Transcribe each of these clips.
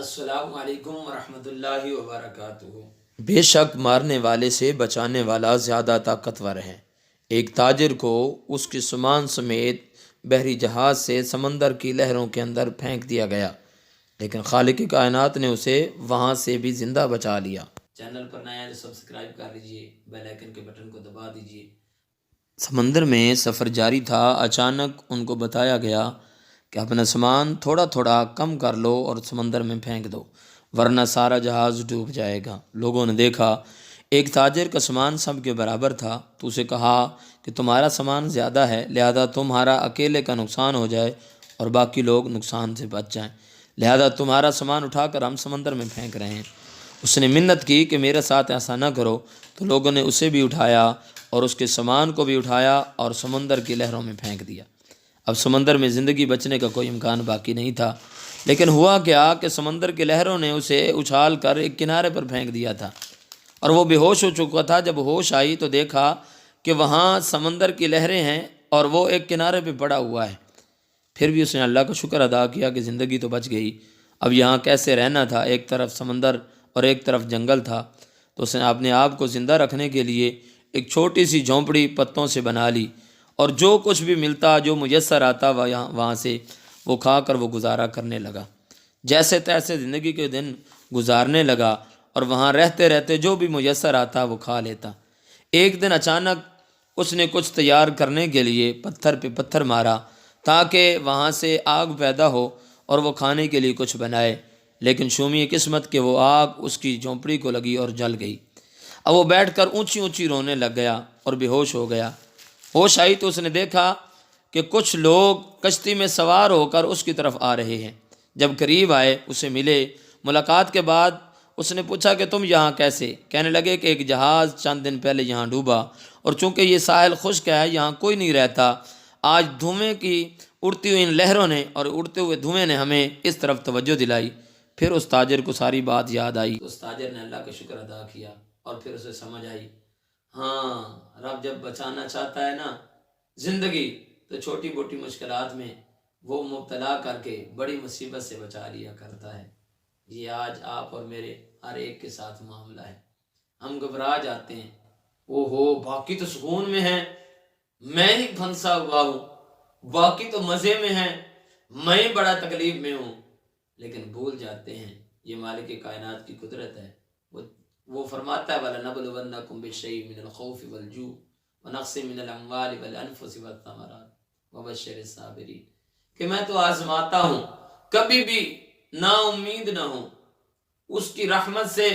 السلام علیکم ورحمۃ اللہ وبرکاتہ۔ بے شک مارنے والے سے بچانے والا زیادہ طاقتور ہے۔ ایک تاجر کو اس کے سامان سمیت بحری جہاز سے سمندر کی لہروں کے اندر پھینک دیا گیا، لیکن خالق کائنات نے اسے وہاں سے بھی زندہ بچا لیا۔ چینل پر نیا ہے تو سبسکرائب کر لیجئے، بیل آئیکن کے بٹن کو دبا دیجئے۔ سمندر میں سفر جاری تھا، اچانک ان کو بتایا گیا کہ اپنا سامان تھوڑا تھوڑا کم کر لو اور سمندر میں پھینک دو، ورنہ سارا جہاز ڈوب جائے گا۔ لوگوں نے دیکھا ایک تاجر کا سامان سب کے برابر تھا، تو اسے کہا کہ تمہارا سامان زیادہ ہے، لہذا تمہارا اکیلے کا نقصان ہو جائے اور باقی لوگ نقصان سے بچ جائیں، لہذا تمہارا سامان اٹھا کر ہم سمندر میں پھینک رہے ہیں۔ اس نے منت کی کہ میرے ساتھ ایسا نہ کرو، تو لوگوں نے اسے بھی اٹھایا اور اس کے سامان کو بھی اٹھایا اور سمندر کی لہروں میں پھینک دیا۔ اب سمندر میں زندگی بچنے کا کوئی امکان باقی نہیں تھا، لیکن ہوا کیا کہ سمندر کی لہروں نے اسے اچھال کر ایک کنارے پر پھینک دیا تھا، اور وہ بے ہوش ہو چکا تھا۔ جب ہوش آئی تو دیکھا کہ وہاں سمندر کی لہریں ہیں اور وہ ایک کنارے پہ پڑا ہوا ہے۔ پھر بھی اس نے اللہ کا شکر ادا کیا کہ زندگی تو بچ گئی۔ اب یہاں کیسے رہنا تھا، ایک طرف سمندر اور ایک طرف جنگل تھا، تو اس نے اپنے آپ کو زندہ رکھنے کے لیے ایک چھوٹی سی جھونپڑی پتوں سے بنا لی، اور جو کچھ بھی ملتا، جو میسر آتا وہاں سے وہ کھا کر وہ گزارا کرنے لگا۔ جیسے تیسے زندگی کے دن گزارنے لگا اور وہاں رہتے رہتے جو بھی میسر آتا وہ کھا لیتا۔ ایک دن اچانک اس نے کچھ تیار کرنے کے لیے پتھر پہ پتھر مارا تاکہ وہاں سے آگ پیدا ہو اور وہ کھانے کے لیے کچھ بنائے، لیکن شومی قسمت کہ وہ آگ اس کی جھونپڑی کو لگی اور جل گئی۔ اب وہ بیٹھ کر اونچی اونچی رونے لگ گیا اور بے ہوش ہو گیا۔ ہوش آئی تو اس نے دیکھا کہ کچھ لوگ کشتی میں سوار ہو کر اس کی طرف آ رہے ہیں۔ جب قریب آئے، اسے ملے، ملاقات کے بعد اس نے پوچھا کہ تم یہاں کیسے؟ کہنے لگے کہ ایک جہاز چند دن پہلے یہاں ڈوبا، اور چونکہ یہ ساحل خشک ہے، یہاں کوئی نہیں رہتا، آج دھوئیں کی اڑتی ہوئی ان لہروں نے اور اڑتے ہوئے دھوئیں نے ہمیں اس طرف توجہ دلائی۔ پھر اس تاجر کو ساری بات یاد آئی۔ اس تاجر نے اللہ کا شکر ادا کیا اور پھر اسے سمجھ آئی، ہاں رب جب بچانا چاہتا ہے نا زندگی، تو چھوٹی موٹی مشکلات میں وہ مبتلا کر کے بڑی مصیبت سے بچا لیا کرتا ہے۔ یہ آج آپ اور میرے ہر ایک کے ساتھ معاملہ ہے۔ ہم گھبرا جاتے ہیں، باقی تو سکون میں ہیں، میں ہی پھنسا ہوا ہوں، باقی تو مزے میں ہیں، میں ہی بڑا تکلیف میں ہوں، لیکن بھول جاتے ہیں یہ مالک کائنات کی قدرت ہے۔ وہ فرماتا ہے وَلَنَبْلُوَنَّكُمْ بِشَيْءٍ مِّنَ الْخَوْفِ وَالْجُوعِ وَنَقْصٍ مِّنَ الْأَمْوَالِ وَالْأَنفُسِ وَالثَّمَرَاتِ وَبَشِّرِ الصَّابِرِينَ، کہ میں تو آزماتا ہوں، کبھی بھی نا امید نہ ہوں، اس کی رحمت سے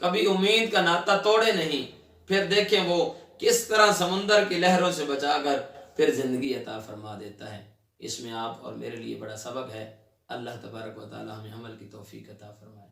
کبھی امید کا ناطہ توڑے نہیں۔ پھر دیکھیں وہ کس طرح سمندر کی لہروں سے بچا کر پھر زندگی عطا فرما دیتا ہے۔ اس میں آپ اور میرے لیے بڑا سبق ہے۔ اللہ تبارک و تعالی ہمیں عمل کی توفیق عطا فرمائے۔